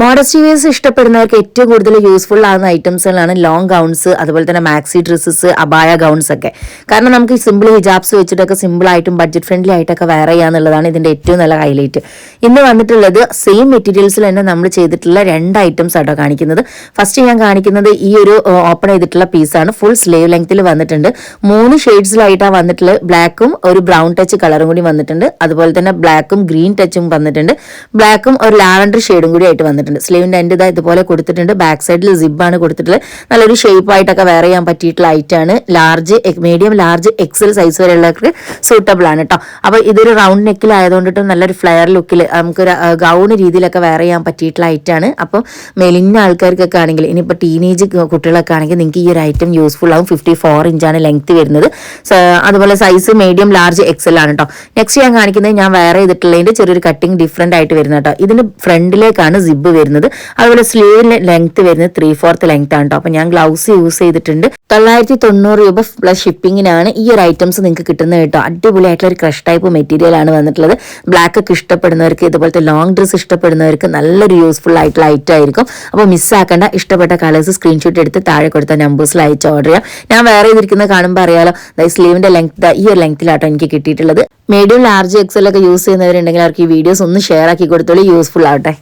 Modesty wears ഇഷ്ടപ്പെടുന്നവർക്ക് ഏറ്റവും കൂടുതൽ യൂസ്ഫുൾ ആകുന്ന ഐറ്റംസുകളാണ് ലോങ് ഗൗൺസ്, അതുപോലെ തന്നെ മാക്സി ഡ്രസ്സസ്, അബായ ഗൗൺസ് ഒക്കെ. കാരണം നമുക്ക് സിമ്പിൾ ഹിജാബ്സ് വെച്ചിട്ടൊക്കെ സിമ്പിൾ ആയിട്ടും ബഡ്ജറ്റ് ഫ്രണ്ട്ലി ആയിട്ടൊക്കെ വെയർ ചെയ്യാന്നുള്ളതാണ് ഇതിന്റെ ഏറ്റവും നല്ല ഹൈലൈറ്റ്. ഇന്ന് വന്നിട്ടുള്ളത് സെയിം മെറ്റീരിയൽസിൽ തന്നെ നമ്മൾ ചെയ്തിട്ടുള്ള 2 ഐറ്റംസ് ആട്ടോ കാണിക്കുന്നത്. ഫസ്റ്റ് ഞാൻ കാണിക്കുന്നത് ഈ ഒരു ഓപ്പൺ ചെയ്തിട്ടുള്ള പീസാണ്. ഫുൾ സ്ലീവ് ലെങ്ത്തിൽ വന്നിട്ടുണ്ട്. 3 ഷെയ്ഡ്സിലായിട്ടാണ് വന്നിട്ടുള്ളത്. ബ്ലാക്കും ഒരു ബ്രൗൺ ടച്ച് കളറും കൂടി വന്നിട്ടുണ്ട്. അതുപോലെ തന്നെ ബ്ലാക്കും ഗ്രീൻ ടച്ചും വന്നിട്ടുണ്ട്. ബ്ലാക്കും ഒരു ലാവൻഡർ ഷെയ്ഡും കൂടി ആയിട്ട് വന്നിട്ടുണ്ട്. സ്ലീവിന്റെ എൻഡ് ഇതാ ഇതുപോലെ കൊടുത്തിട്ടുണ്ട്. ബാക്ക് സൈഡിൽ സിബാണ് കൊടുത്തിട്ടുള്ളത്. നല്ലൊരു ഷേപ്പ് ആയിട്ടൊക്കെ വെയർ ചെയ്യാൻ പറ്റിയിട്ടുള്ള ഐറ്റാണ്. Large, medium, large, XL size വരെയുള്ളവർക്ക് സൂട്ടബിൾ ആണ് കേട്ടോ. അപ്പൊ ഇതൊരു റൗണ്ട് നെക്കിലായതുകൊണ്ടിട്ട് നല്ലൊരു ഫ്ലെയർ ലുക്കിൽ നമുക്ക് ഗൗൺ രീതിയിലൊക്കെ വെയർ ചെയ്യാൻ പറ്റിയിട്ടുള്ള ഐറ്റാണ്. അപ്പം മെലിഞ്ഞ ആൾക്കാർക്കൊക്കെ ആണെങ്കിൽ, ഇനിയിപ്പോൾ ടീനേജ് കുട്ടികളൊക്കെ ആണെങ്കിൽ നിങ്ങൾക്ക് ഈ ഒരു ഐറ്റം യൂസ്ഫുൾ ആവും. 54 ഇഞ്ചാണ് ലെങ്ത് വരുന്നത്. അതുപോലെ സൈസ് മീഡിയം, ലാർജ്, എക്സൽ ആണ് കേട്ടോ. നെക്സ്റ്റ് ഞാൻ കാണിക്കുന്നത് ഞാൻ വെയർ ചെയ്തിട്ടുള്ളതിന്റെ ചെറിയൊരു കട്ടിങ് ഡിഫറെന്റ് ആയിട്ട് വരുന്നത് കേട്ടോ. ഇതിന് ഫ്രണ്ടിലേക്കാണ് സിബ് വരുന്നത്. അതുപോലെ സ്ലീവിന് ലെങ്ത് വരുന്നത് 3/4 ലെങ്ത് ആണ് കേട്ടോ. അപ്പൊ ഞാൻ ഗ്ലൗസ് യൂസ് ചെയ്തിട്ടുണ്ട്. 990 രൂപ പ്ലസ് ഷിപ്പിങ്ങിനാണ് ഈ ഒരു ഐറ്റംസ് നിങ്ങൾക്ക് കിട്ടുന്നത് കേട്ടോ. അടിപൊളിയായിട്ടുള്ള ഒരു ക്രഷ് ടൈപ്പ് മെറ്റീരിയൽ ആണ് വന്നിട്ടുള്ളത്. ബ്ലാക്ക് ഒക്കെ ഇഷ്ടപ്പെടുന്നവർക്ക്, ഇതുപോലത്തെ ലോങ് ഡ്രസ് ഇഷ്ടപ്പെടുന്നവർക്ക് നല്ലൊരു യൂസ്ഫുൾ ആയിട്ടുള്ള ഐറ്റം ആയിരിക്കും. അപ്പോൾ മിസ്സാക്കേണ്ട. ഇഷ്ടപ്പെട്ട കളേഴ്സ് സ്ക്രീൻഷോട്ട് എടുത്ത് താഴെ കൊടുത്ത നമ്പേഴ്സിൽ അയച്ച് ഓർഡർ ചെയ്യാം. ഞാൻ വേറെ ചെയ്തിരിക്കുന്നത് കാണുമ്പോൾ അറിയാലോ, സ്ലീവിന്റെ ലെങ്ത് ഈ ഒരു ലെങ്ത്തിലാട്ടോ എനിക്ക് കിട്ടിയിട്ടുള്ളത്. മീഡിയം, ലാർജ്, എക്സൽ ഒക്കെ യൂസ് ചെയ്യുന്നവരുണ്ടെങ്കിൽ അവർക്ക് ഈ വീഡിയോസ് ഒന്ന് ഷെയർ ആക്കി കൊടുത്തോളൂ. യൂസ്ഫുൾ ആവട്ടെ.